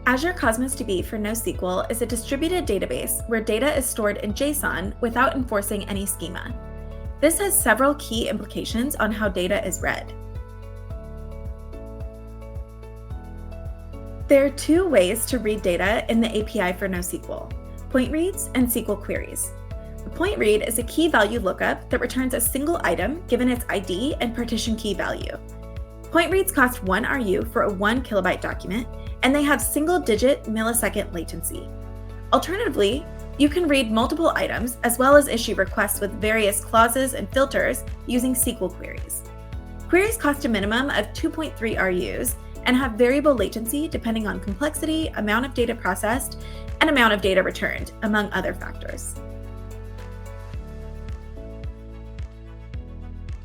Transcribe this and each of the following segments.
Azure Cosmos DB for NoSQL is a distributed database where data is stored in JSON without enforcing any schema. This has several key implications on how data is read. There are two ways to read data in the API for NoSQL: point reads and SQL queries. A point read is a key value lookup that returns a single item given its ID and partition key value. Point reads cost 1 RU for a 1 kilobyte document, and they have single-digit millisecond latency. Alternatively, you can read multiple items as well as issue requests with various clauses and filters using SQL queries. Queries cost a minimum of 2.3 RUs and have variable latency depending on complexity, amount of data processed, and amount of data returned, among other factors.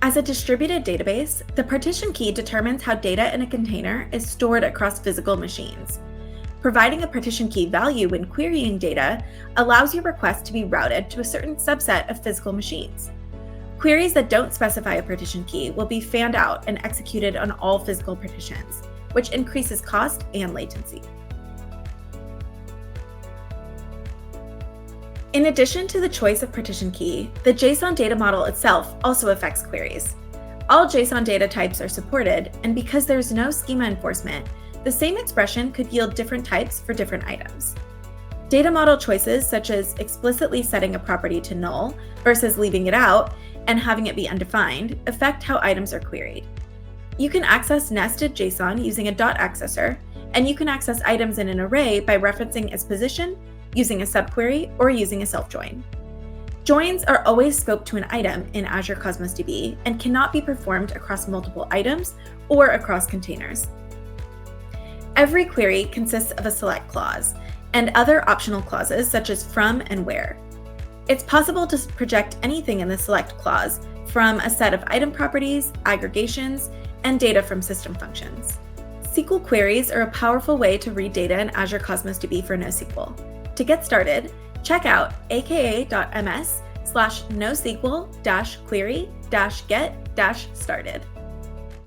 As a distributed database, the partition key determines how data in a container is stored across physical machines. Providing a partition key value when querying data allows your request to be routed to a certain subset of physical machines. Queries that don't specify a partition key will be fanned out and executed on all physical partitions, which increases cost and latency. In addition to the choice of partition key, the JSON data model itself also affects queries. All JSON data types are supported, and because there's no schema enforcement, the same expression could yield different types for different items. Data model choices, such as explicitly setting a property to null versus leaving it out and having it be undefined, affect how items are queried. You can access nested JSON using a dot accessor, and you can access items in an array by referencing its position, using a subquery, or using a self-join. Joins are always scoped to an item in Azure Cosmos DB and cannot be performed across multiple items or across containers. Every query consists of a select clause and other optional clauses such as from and where. It's possible to project anything in the select clause from a set of item properties, aggregations, and data from system functions. SQL queries are a powerful way to read data in Azure Cosmos DB for NoSQL. To get started, check out aka.ms/NoSQL-query-get-started.